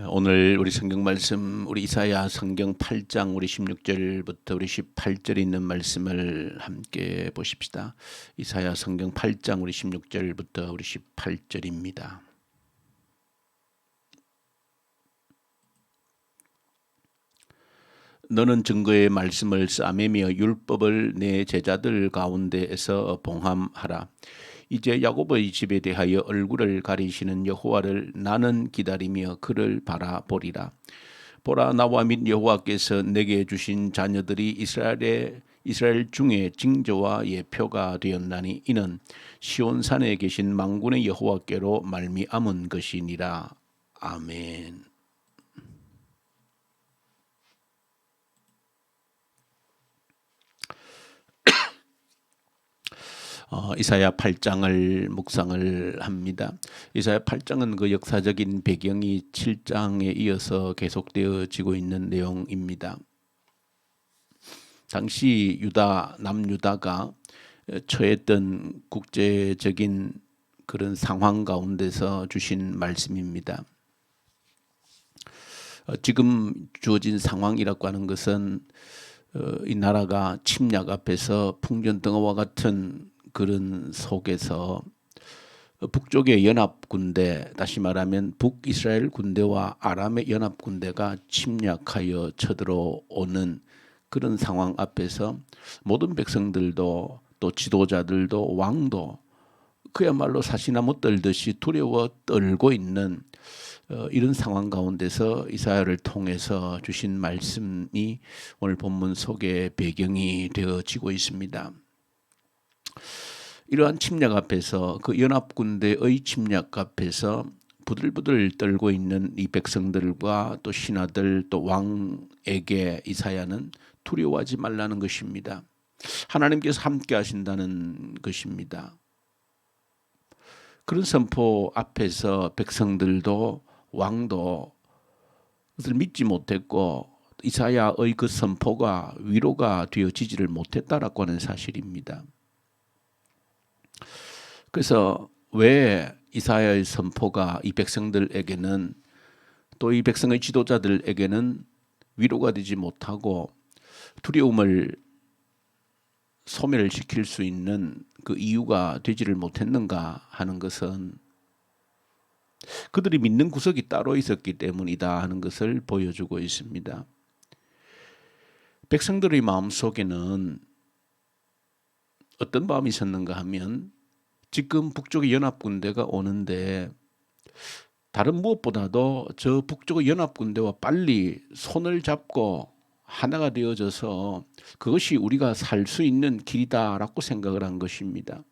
오늘 우리 성경 말씀 우리 이사야 성경 8장 우리 16절부터 우리 18절에 있는 말씀을 함께 보십시다. 이사야 성경 8장 우리 16절부터 우리 18절입니다. 너는 증거의 말씀을 싸매며 율법을 내 제자들 가운데에서 봉함하라. 이제 야곱의 집에 대하여 얼굴을 가리시는 여호와를 나는 기다리며 그를 바라보리라. 보라, 나와 및 여호와께서 내게 주신 자녀들이 이스라엘 중에 징조와 예표가 되었나니 이는 시온산에 계신 만군의 여호와께로 말미암은 것이니라. 아멘. 이사야 8장을 묵상을 합니다. 이사야 8장은 그 역사적인 배경이 7장에 이어서 계속되어지고 있는 내용입니다. 당시 남유다가 처했던 국제적인 그런 상황 가운데서 주신 말씀입니다. 지금 주어진 상황이라고 하는 것은 이 나라가 침략 앞에서 풍전등화와 같은 그런 속에서 북쪽의 연합군대, 다시 말하면 북이스라엘 군대와 아람의 연합군대가 침략하여 쳐들어오는 그런 상황 앞에서 모든 백성들도 또 지도자들도 왕도 그야말로 사시나무 떨듯이 두려워 떨고 있는 이런 상황 가운데서 이사야를 통해서 주신 말씀이 오늘 본문 속의 배경이 되어지고 있습니다. 이러한 침략 앞에서 그 연합군대의 침략 앞에서 부들부들 떨고 있는 이 백성들과 또 신하들 또 왕에게 이사야는 두려워하지 말라는 것입니다. 하나님께서 함께 하신다는 것입니다. 그런 선포 앞에서 백성들도 왕도 그것을 믿지 못했고 이사야의 그 선포가 위로가 되어지지를 못했다라고 하는 사실입니다. 그래서 왜 이사야의 선포가 이 백성들에게는 또 이 백성의 지도자들에게는 위로가 되지 못하고 두려움을 소멸시킬 수 있는 그 이유가 되지를 못했는가 하는 것은 그들이 믿는 구석이 따로 있었기 때문이다 하는 것을 보여주고 있습니다. 백성들의 마음속에는 어떤 마음이 있었는가 하면 지금 북쪽의 연합군대가 오는데 다른 무엇보다도 저 북쪽의 연합군대와 빨리 손을 잡고 하나가 되어져서 그것이 우리가 살 수 있는 길이다라고 생각을 한 것입니다.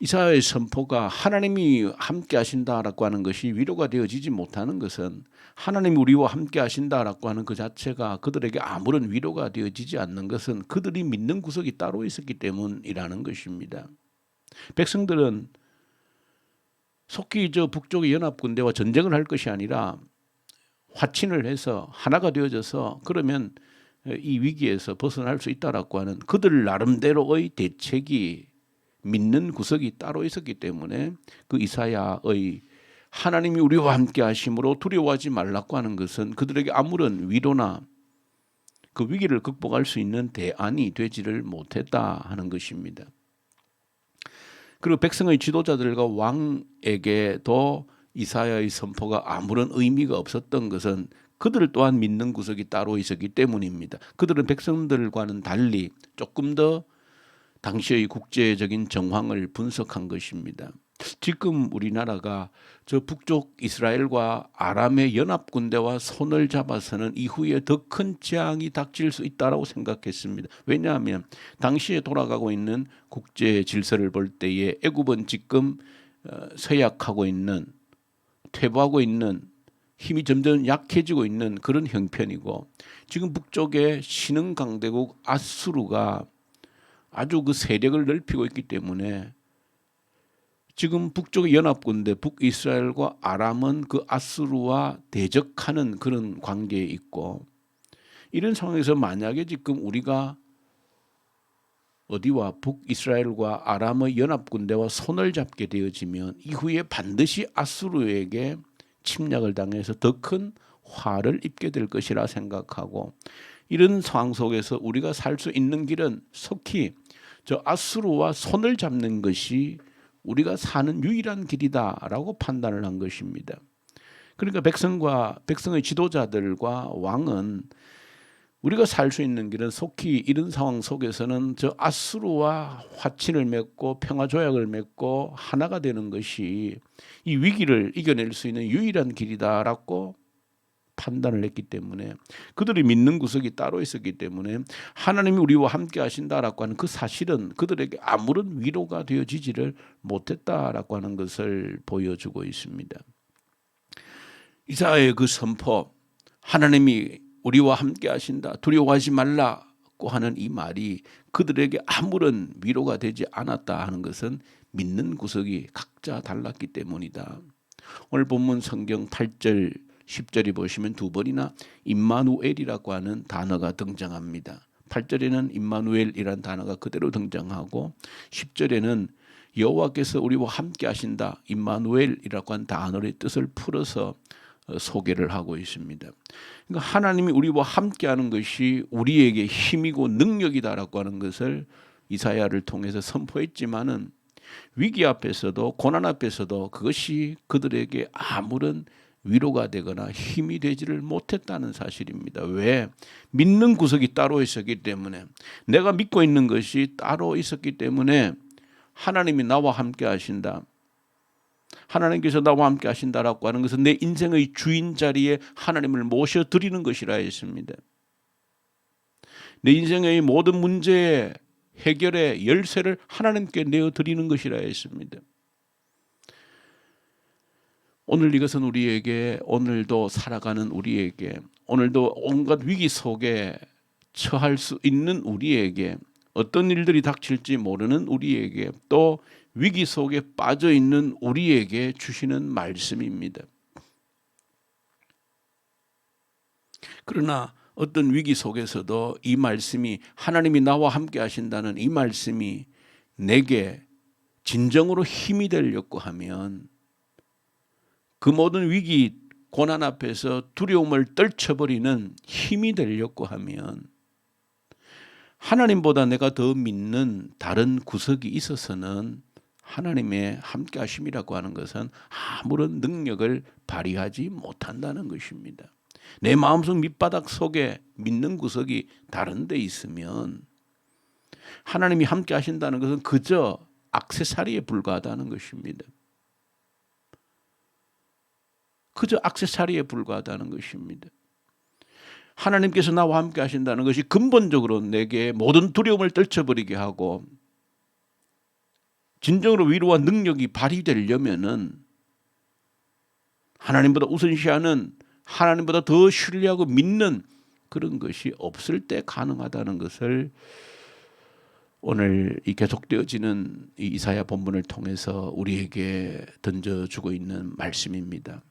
이사야의 선포가 하나님이 함께 하신다라고 하는 것이 위로가 되어지지 못하는 것은 하나님이 우리와 함께 하신다라고 하는 그 자체가 그들에게 아무런 위로가 되어지지 않는 것은 그들이 믿는 구석이 따로 있었기 때문이라는 것입니다. 백성들은 속히 저 북쪽의 연합군대와 전쟁을 할 것이 아니라 화친을 해서 하나가 되어져서 그러면 이 위기에서 벗어날 수 있다라고 하는 그들 나름대로의 대책이 믿는 구석이 따로 있었기 때문에 그 이사야의 하나님이 우리와 함께 하심으로 두려워하지 말라고 하는 것은 그들에게 아무런 위로나 그 위기를 극복할 수 있는 대안이 되지를 못했다 하는 것입니다. 그리고 백성의 지도자들과 왕에게도 이사야의 선포가 아무런 의미가 없었던 것은 그들 또한 믿는 구석이 따로 있었기 때문입니다. 그들은 백성들과는 달리 조금 더 당시의 국제적인 정황을 분석한 것입니다. 지금 우리나라가 저 북쪽 이스라엘과 아람의 연합군대와 손을 잡아서는 이후에 더 큰 재앙이 닥칠 수 있다고 생각했습니다. 왜냐하면 당시에 돌아가고 있는 국제 질서를 볼 때에 애굽은 지금 쇠약하고 있는 퇴보하고 있는 힘이 점점 약해지고 있는 그런 형편이고 지금 북쪽의 신흥 강대국 아수르가 아주 그 세력을 넓히고 있기 때문에 지금 북쪽의 연합군대 북이스라엘과 아람은 그 아수르와 대적하는 그런 관계에 있고 이런 상황에서 만약에 지금 우리가 어디와 북이스라엘과 아람의 연합군대와 손을 잡게 되어지면 이후에 반드시 아수르에게 침략을 당해서 더 큰 화를 입게 될 것이라 생각하고, 이런 상황 속에서 우리가 살 수 있는 길은 속히 저 아수르와 손을 잡는 것이 우리가 사는 유일한 길이다라고 판단을 한 것입니다. 그러니까 백성의 지도자들과 왕은 우리가 살 수 있는 길은 속히 이런 상황 속에서는 저 아수르와 화친을 맺고 평화조약을 맺고 하나가 되는 것이 이 위기를 이겨낼 수 있는 유일한 길이다라고 판단을 했기 때문에, 그들이 믿는 구석이 따로 있었기 때문에 하나님이 우리와 함께 하신다라고 하는 그 사실은 그들에게 아무런 위로가 되어지지를 못했다라고 하는 것을 보여주고 있습니다. 이사야의 그 선포, 하나님이 우리와 함께 하신다, 두려워하지 말라고 하는 이 말이 그들에게 아무런 위로가 되지 않았다 하는 것은 믿는 구석이 각자 달랐기 때문이다. 오늘 본문 성경 8절 10절이 보시면 두 번이나 임마누엘이라고 하는 단어가 등장합니다. 8절에는 임마누엘이라는 단어가 그대로 등장하고 10절에는 여호와께서 우리와 함께 하신다, 임마누엘이라고 하는 단어의 뜻을 풀어서 소개를 하고 있습니다. 그러니까 하나님이 우리와 함께하는 것이 우리에게 힘이고 능력이다라고 하는 것을 이사야를 통해서 선포했지만은, 위기 앞에서도 고난 앞에서도 그것이 그들에게 아무런 위로가 되거나 힘이 되지를 못했다는 사실입니다. 왜? 믿는 구석이 따로 있었기 때문에, 내가 믿고 있는 것이 따로 있었기 때문에 하나님이 나와 함께 하신다, 하나님께서 나와 함께 하신다라고 하는 것은 내 인생의 주인 자리에 하나님을 모셔드리는 것이라 했습니다. 내 인생의 모든 문제의 해결의 열쇠를 하나님께 내어드리는 것이라 했습니다. 오늘 이것은 우리에게, 오늘도 살아가는 우리에게, 오늘도 온갖 위기 속에 처할 수 있는 우리에게, 어떤 일들이 닥칠지 모르는 우리에게, 또 위기 속에 빠져 있는 우리에게 주시는 말씀입니다. 그러나 어떤 위기 속에서도 이 말씀이, 하나님이 나와 함께 하신다는 이 말씀이 내게 진정으로 힘이 되려고 하면, 그 모든 위기 고난 앞에서 두려움을 떨쳐버리는 힘이 되려고 하면, 하나님보다 내가 더 믿는 다른 구석이 있어서는 하나님의 함께 하심이라고 하는 것은 아무런 능력을 발휘하지 못한다는 것입니다. 내 마음속 밑바닥 속에 믿는 구석이 다른 데 있으면 하나님이 함께 하신다는 것은 그저 액세서리에 불과하다는 것입니다. 그저 액세서리에 불과하다는 것입니다. 하나님께서 나와 함께 하신다는 것이 근본적으로 내게 모든 두려움을 떨쳐버리게 하고 진정으로 위로와 능력이 발휘되려면은 하나님보다 우선시하는, 하나님보다 더 신뢰하고 믿는 그런 것이 없을 때 가능하다는 것을 오늘 이 계속되어지는 이 이사야 본문을 통해서 우리에게 던져주고 있는 말씀입니다.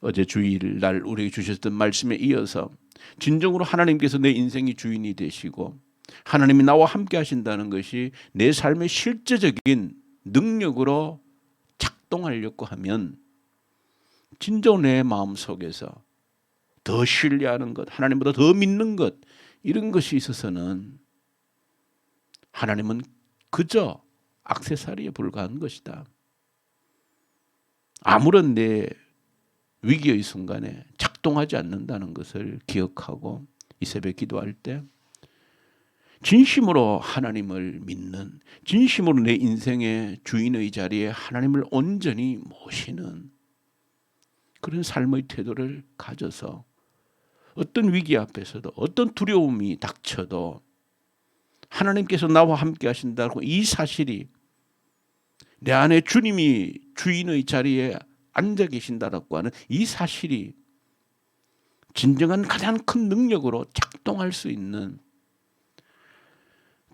어제 주일날 우리에게 주셨던 말씀에 이어서 진정으로 하나님께서 내 인생의 주인이 되시고 하나님이 나와 함께 하신다는 것이 내 삶의 실제적인 능력으로 작동하려고 하면, 진정 내 마음속에서 더 신뢰하는 것, 하나님보다 더 믿는 것, 이런 것이 있어서는 하나님은 그저 액세서리에 불과한 것이다. 아무런 내 위기의 순간에 작동하지 않는다는 것을 기억하고 이 새벽 기도할 때 진심으로 하나님을 믿는, 진심으로 내 인생의 주인의 자리에 하나님을 온전히 모시는 그런 삶의 태도를 가져서 어떤 위기 앞에서도, 어떤 두려움이 닥쳐도 하나님께서 나와 함께 하신다고 이 사실이, 내 안에 주님이 주인의 자리에 앉아 계신다라고 하는 이 사실이 진정한 가장 큰 능력으로 작동할 수 있는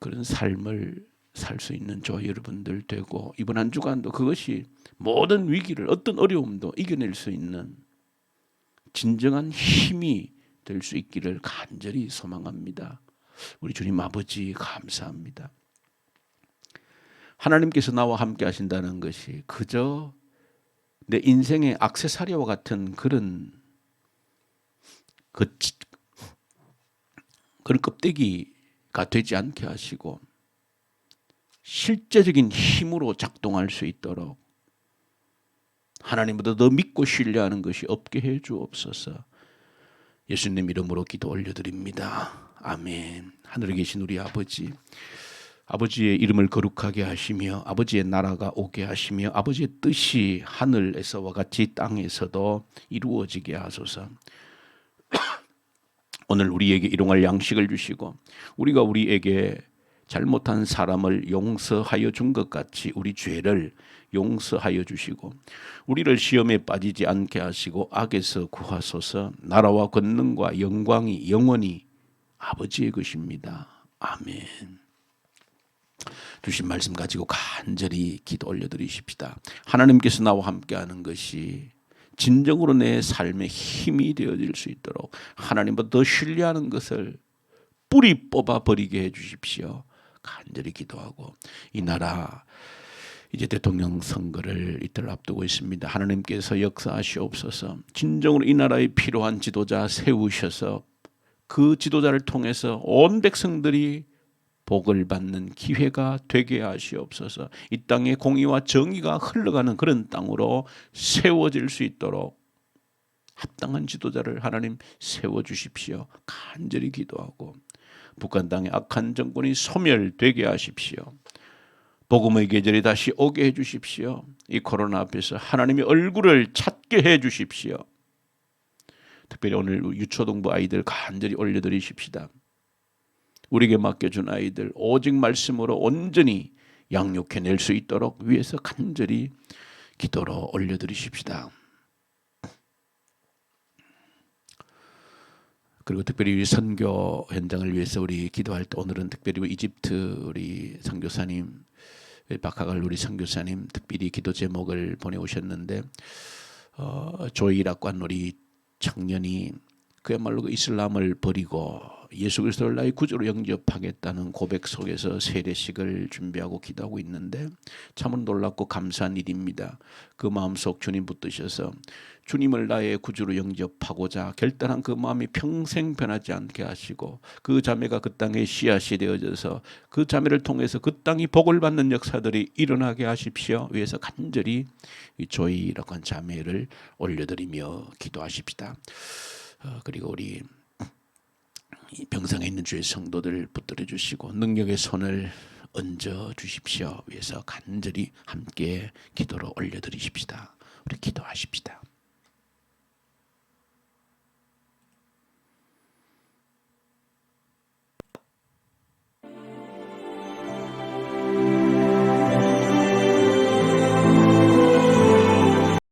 그런 삶을 살 수 있는 저와 여러분들 되고, 이번 한 주간도 그것이 모든 위기를, 어떤 어려움도 이겨낼 수 있는 진정한 힘이 될 수 있기를 간절히 소망합니다. 우리 주님 아버지 감사합니다. 하나님께서 나와 함께 하신다는 것이 그저 내 인생의 액세서리와 같은 그런 그런 껍데기가 되지 않게 하시고 실제적인 힘으로 작동할 수 있도록 하나님보다 더 믿고 신뢰하는 것이 없게 해 주옵소서. 예수님 이름으로 기도 올려드립니다. 아멘. 하늘에 계신 우리 아버지, 아버지의 이름을 거룩하게 하시며 아버지의 나라가 오게 하시며 아버지의 뜻이 하늘에서와 같이 땅에서도 이루어지게 하소서. 오늘 우리에게 일용할 양식을 주시고 우리가 우리에게 잘못한 사람을 용서하여 준 것 같이 우리 죄를 용서하여 주시고 우리를 시험에 빠지지 않게 하시고 악에서 구하소서. 나라와 권능과 영광이 영원히 아버지의 것입니다. 아멘. 주신 말씀 가지고 간절히 기도 올려드리십시다. 하나님께서 나와 함께하는 것이 진정으로 내 삶의 힘이 되어질 수 있도록 하나님보다 더 신뢰하는 것을 뿌리 뽑아 버리게 해 주십시오. 간절히 기도하고 이 나라 이제 대통령 선거를 이틀 앞두고 있습니다. 하나님께서 역사하시옵소서. 진정으로 이 나라에 필요한 지도자 세우셔서 그 지도자를 통해서 온 백성들이 복을 받는 기회가 되게 하시옵소서. 이 땅에 공의와 정의가 흘러가는 그런 땅으로 세워질 수 있도록 합당한 지도자를 하나님 세워주십시오. 간절히 기도하고 북한 땅의 악한 정권이 소멸되게 하십시오. 복음의 계절이 다시 오게 해주십시오. 이 코로나 앞에서 하나님의 얼굴을 찾게 해주십시오. 특별히 오늘 유초동부 아이들 간절히 올려드리십시다. 우리에게 맡겨준 아이들 오직 말씀으로 온전히 양육해낼 수 있도록 위해서 간절히 기도로 올려드리십시다. 그리고 특별히 우리 선교 현장을 위해서 우리 기도할 때 오늘은 특별히 이집트 우리 선교사님 박하갈 우리 선교사님 특별히 기도 제목을 보내오셨는데 조이라고 한 우리 청년이 그야말로 그 이슬람을 버리고 예수 그리스도를 나의 구주로 영접하겠다는 고백 속에서 세례식을 준비하고 기도하고 있는데 참으로 놀랍고 감사한 일입니다. 그 마음속 주님 붙드셔서 주님을 나의 구주로 영접하고자 결단한 그 마음이 평생 변하지 않게 하시고 그 자매가 그 땅에 씨앗이 되어져서 그 자매를 통해서 그 땅이 복을 받는 역사들이 일어나게 하십시오. 위해서 간절히 조이라고 한 자매를 올려드리며 기도하십시다. 그리고 우리 병상에 있는 주의 성도들 붙들어 주시고 능력의 손을 얹어 주십시오. 위해서 간절히 함께 기도로 올려드리십시다. 우리 기도하십시다.